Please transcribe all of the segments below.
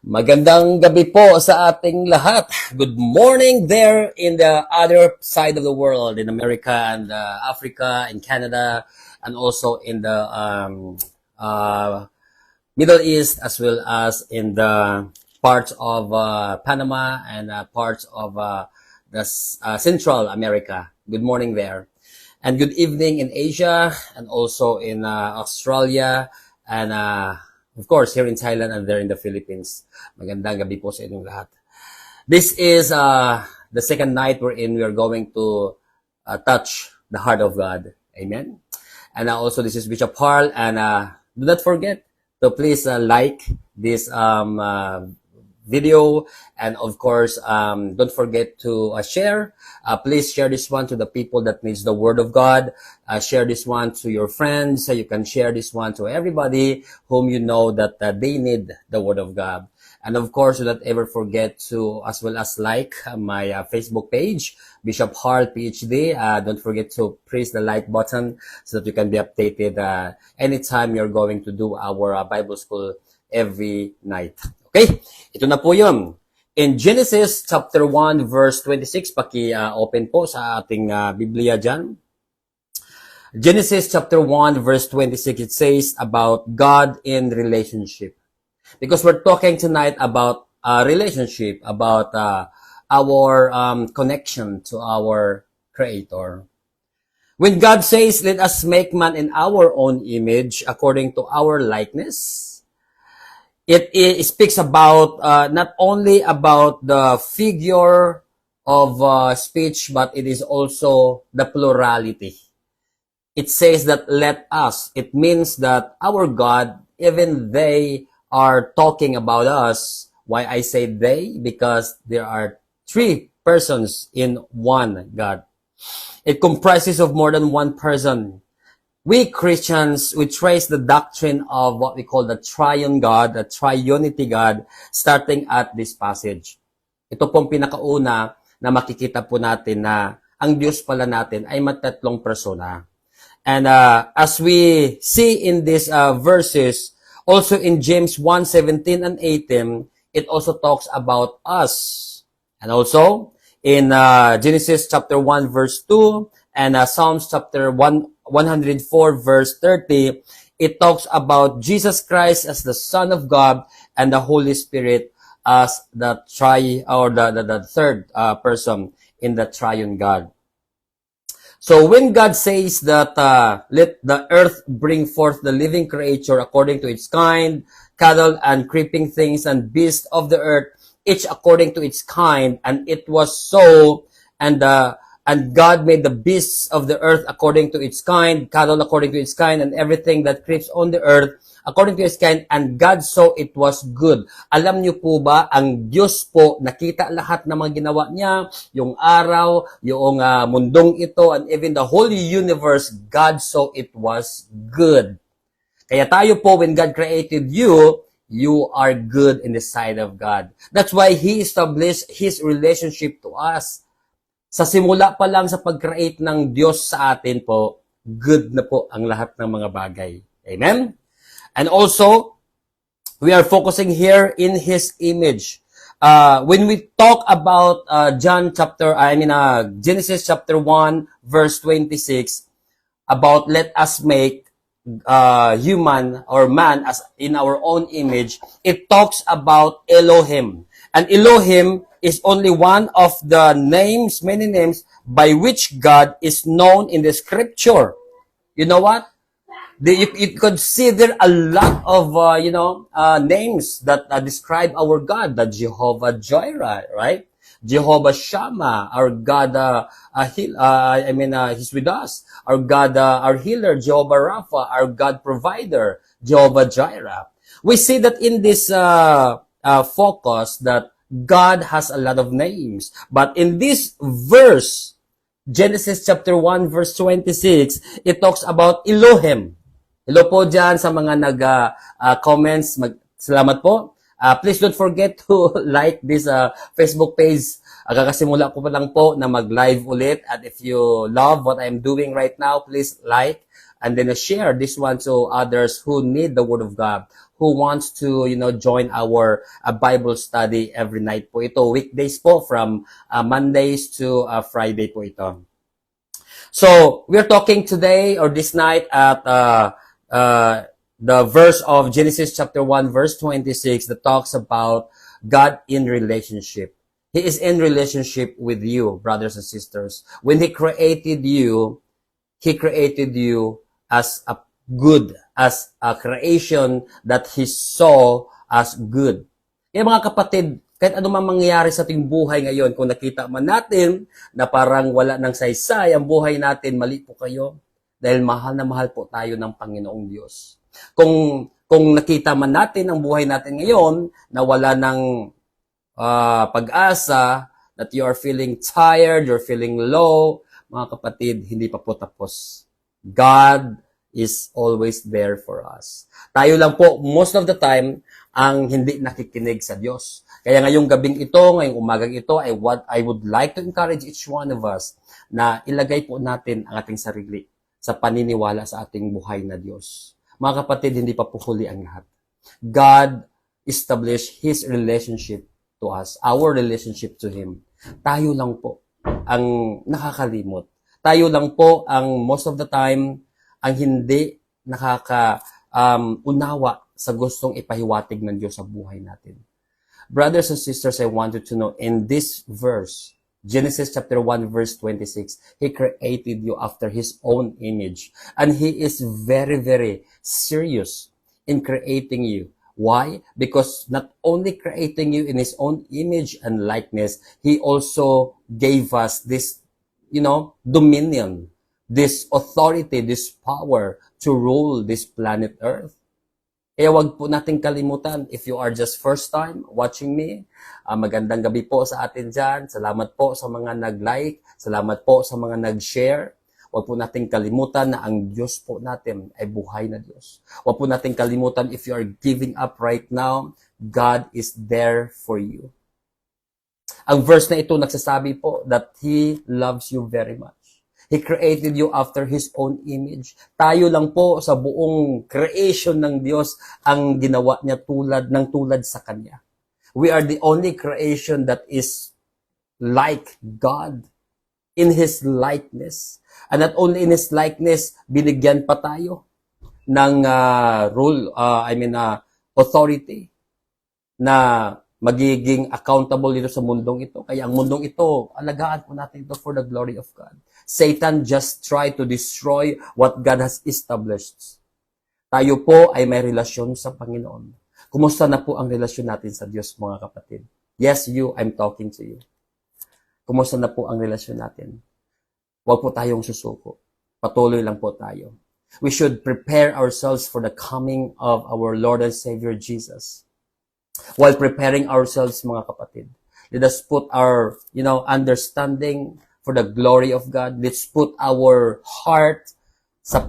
Magandang gabi po sa ating lahat. Good morning there in the other side of the world, in America and Africa, in Canada, and also in the Middle East, as well as in the parts of Panama and parts of the Central America. Good morning there. And good evening in Asia and also in Australia and of course, here in Thailand and there in the Philippines. Magandang gabi po sa inyong lahat. This is the second night wherein we are going to touch the heart of God. Amen. And also, this is Bishop Harl. And do not forget to please like this video. And of course, don't forget to share. Please share this one to the people that needs the Word of God. Share this one to your friends. You can share this one to everybody whom you know that they need the Word of God. And of course, do not ever forget to as well as like my Facebook page, Bishop Harl, PhD. Don't forget to press the like button so that you can be updated anytime you're going to do our Bible school every night. Okay, ito na po yun. In Genesis chapter 1 verse 26, paki-open po sa ating Biblia dyan. Genesis chapter 1 verse 26, it says about God in relationship. Because we're talking tonight about relationship, about our connection to our Creator. When God says, let us make man in our own image according to our likeness, it speaks about not only about the figure of speech, but it is also the plurality. It says that let us. It means that our God, even they are talking about us. Why I say they? Because there are three persons in one God. It comprises of more than one person. We Christians, we trace the doctrine of what we call the triune God, the triunity God, starting at this passage. Ito pong pinakauna na makikita po natin na ang Diyos pala natin ay matatlong persona. And as we see in these verses, also in James 1:17 and 18, it also talks about us. And also in Genesis chapter 1 verse 2 and Psalms chapter 104 verse 30, it talks about Jesus Christ as the Son of God and the Holy Spirit as the third person in the triune God. So when God says that let the earth bring forth the living creature according to its kind, cattle and creeping things and beasts of the earth, each according to its kind, and it was so, and God made the beasts of the earth according to its kind, cattle according to its kind, and everything that creeps on the earth according to its kind, and God saw it was good. Alam niyo po ba, ang Diyos po, nakita lahat ng mga ginawa niya, yung araw, yung mundong ito, and even the whole universe, God saw it was good. Kaya tayo po, when God created you, you are good in the sight of God. That's why He established His relationship to us. Sa simula pa lang sa pag-create ng Diyos sa atin po, good na po ang lahat ng mga bagay. Amen? And also, we are focusing here in His image. When we talk about Genesis chapter 1 verse 26, about let us make human or man as in our own image, it talks about Elohim. And Elohim is only one of the names, many names, by which God is known in the scripture. You know what? You consider a lot of, names that describe our God, the Jehovah Jireh, right? Jehovah Shammah, our God, He's with us. Our God, our healer, Jehovah Rapha, our God provider, Jehovah Jireh. We see that in this focus that God has a lot of names. But in this verse, Genesis chapter 1 verse 26, it talks about Elohim. Hello po dyan sa mga nag-comments. Salamat po. Please don't forget to like this Facebook page. Kakasimula ko pa lang po na mag-live ulit. At if you love what I'm doing right now, please like and then share this one to others who need the Word of God, who wants to, join our Bible study every night po ito. Weekdays po from Mondays to Friday po ito. So, we're talking today or this night at the verse of Genesis chapter 1, verse 26 that talks about God in relationship. He is in relationship with you, brothers and sisters. When He created you as a creation that He saw as good. Kaya mga kapatid, kahit ano man mangyayari sa ating buhay ngayon, kung nakita man natin na parang wala ng saysay ang buhay natin, mali po kayo. Dahil mahal na mahal po tayo ng Panginoong Diyos. Kung nakita man natin ang buhay natin ngayon na wala ng pag-asa, that you are feeling tired, you're feeling low, mga kapatid, hindi pa po tapos. God is always there for us. Tayo lang po, most of the time, ang hindi nakikinig sa Diyos. Kaya ngayong gabing ito, ngayong umagang ito, I would like to encourage each one of us na ilagay po natin ang ating sarili sa paniniwala sa ating buhay na Diyos. Mga kapatid, hindi pa po huli ang lahat. God established His relationship to us, our relationship to Him. Tayo lang po ang nakakalimot. Tayo lang po ang most of the time ang hindi unawa sa gustong ipahiwatig ng Diyos sa buhay natin. Brothers and sisters, I want you to know, in this verse, Genesis chapter 1, verse 26, He created you after His own image. And He is very, very serious in creating you. Why? Because not only creating you in His own image and likeness, He also gave us this, dominion, this authority, this power to rule this planet Earth. Kaya wag po nating kalimutan, if you are just first time watching me, magandang gabi po sa atin dyan. Salamat po sa mga nag-like, salamat po sa mga nag-share. Wag po nating kalimutan na ang Diyos po natin ay buhay na Diyos. Wag po nating kalimutan, if you are giving up right now, God is there for you. Ang verse na ito nagsasabi po that He loves you very much. He created you after His own image. Tayo lang po sa buong creation ng Diyos ang ginawa niya tulad sa Kanya. We are the only creation that is like God in His likeness. And not only in His likeness, binigyan pa tayo ng authority na magiging accountable dito sa mundong ito. Kaya ang mundong ito, alagaan po natin ito for the glory of God. Satan just tried to destroy what God has established. Tayo po ay may relasyon sa Panginoon. Kumusta na po ang relasyon natin sa Diyos, mga kapatid? Yes, I'm talking to you. Kumusta na po ang relasyon natin? Huwag po tayong susuko. Patuloy lang po tayo. We should prepare ourselves for the coming of our Lord and Savior Jesus. While preparing ourselves, mga kapatid, let us put our, understanding for the glory of God. Let's put our heart sa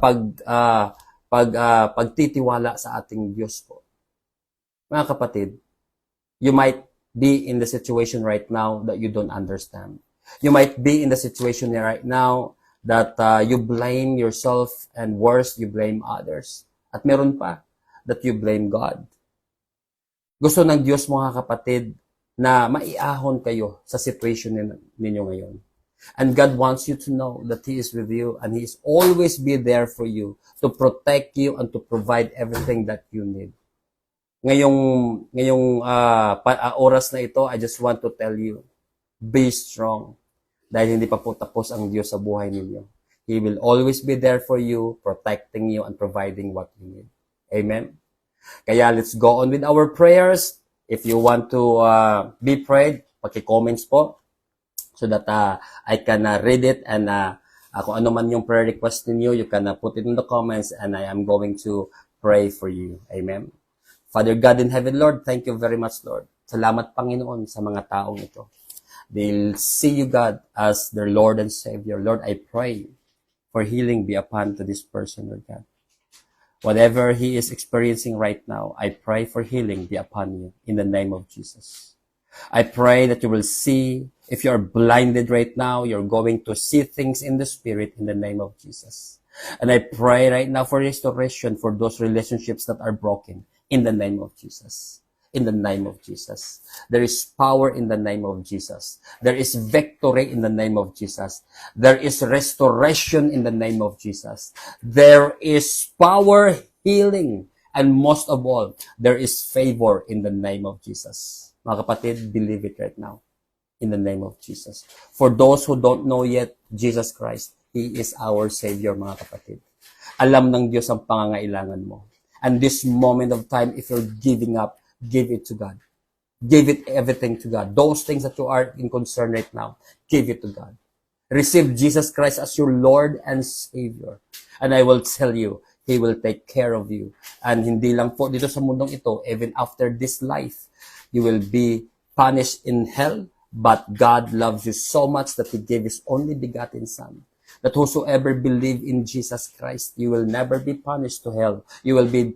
pagtitiwala sa ating Diyos po. Mga kapatid, you might be in the situation right now that you don't understand. You might be in the situation right now that you blame yourself and worse, you blame others. At meron pa, that you blame God. Gusto ng Diyos, mga kapatid, na maiahon kayo sa situation ninyo ngayon. And God wants you to know that He is with you and He is always be there for you to protect you and to provide everything that you need. Ngayong oras na ito, I just want to tell you, be strong. Dahil hindi pa po tapos ang Diyos sa buhay ninyo. He will always be there for you, protecting you and providing what you need. Amen? Kaya let's go on with our prayers. If you want to be prayed, paki-comments po so that I can read it and kung ano man yung prayer request ninyo, you can put it in the comments and I am going to pray for you. Amen. Father God in heaven, Lord, thank you very much, Lord. Salamat, Panginoon, sa mga taong ito. They'll see you, God, as their Lord and Savior. Lord, I pray for healing be upon to this person, Lord God. Whatever he is experiencing right now, I pray for healing be upon you in the name of Jesus. I pray that you will see, if you are blinded right now, you're going to see things in the Spirit in the name of Jesus. And I pray right now for restoration for those relationships that are broken. In the name of Jesus. In the name of Jesus. There is power in the name of Jesus. There is victory in the name of Jesus. There is restoration in the name of Jesus. There is power, healing, and most of all, there is favor in the name of Jesus. Mga kapatid, believe it right now. In the name of Jesus. For those who don't know yet Jesus Christ, He is our Savior, mga kapatid. Alam ng Diyos ang pangangailangan mo. And this moment of time, if you're giving up, give it to God. Give it everything to God. Those things that you are in concern right now, give it to God. Receive Jesus Christ as your Lord and Savior. And I will tell you, He will take care of you. And hindi lang po dito sa mundong ito, even after this life, you will be punished in hell, but God loves you so much that He gave His only begotten Son. That whosoever believe in Jesus Christ, you will never be punished to hell. You will be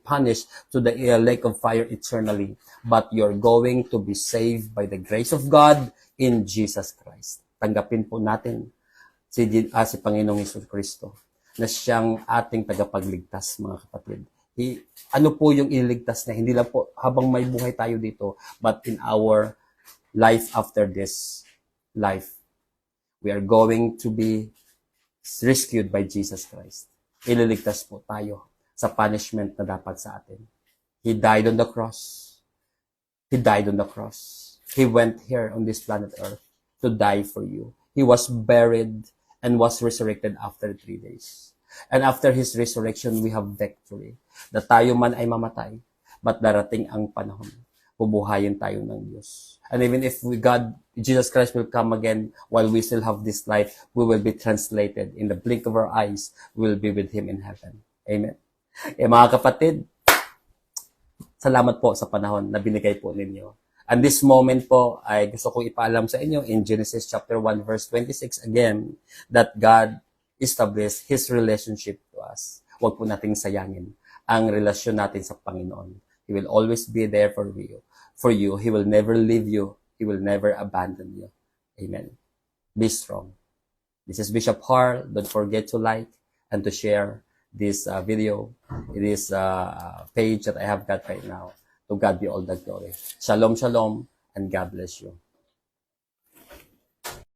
punished to the lake of fire eternally. But you're going to be saved by the grace of God in Jesus Christ. Tanggapin po natin si Panginoong Hesus Kristo na siyang ating tagapagligtas, mga kapatid. Ano po yung ililigtas na? Hindi lang po habang may buhay tayo dito, but in our life after this life. We are going to be rescued by Jesus Christ. Ililigtas po tayo sa punishment na dapat sa atin. He died on the cross. He died on the cross. He went here on this planet Earth to die for you. He was buried and was resurrected after 3 days. And after His resurrection, we have victory. Na tayo man ay mamatay, but darating ang panahon. Bubuhayin tayo ng Diyos. And even if Jesus Christ will come again while we still have this life, we will be translated. In the blink of our eyes, we will be with Him in heaven. Amen. Mga kapatid, salamat po sa panahon na binigay po ninyo. And this moment po, ay gusto kong ipaalam sa inyo in Genesis chapter 1 verse 26 again, that God established His relationship to us. Huwag po nating sayangin ang relasyon natin sa Panginoon. He will always be there for you. He will never leave you. He will never abandon you. Amen. Be strong. This is Bishop Harl. Don't forget to like and to share this video. It is a page that I have got right now. To God be all the glory. Shalom, shalom, and God bless you.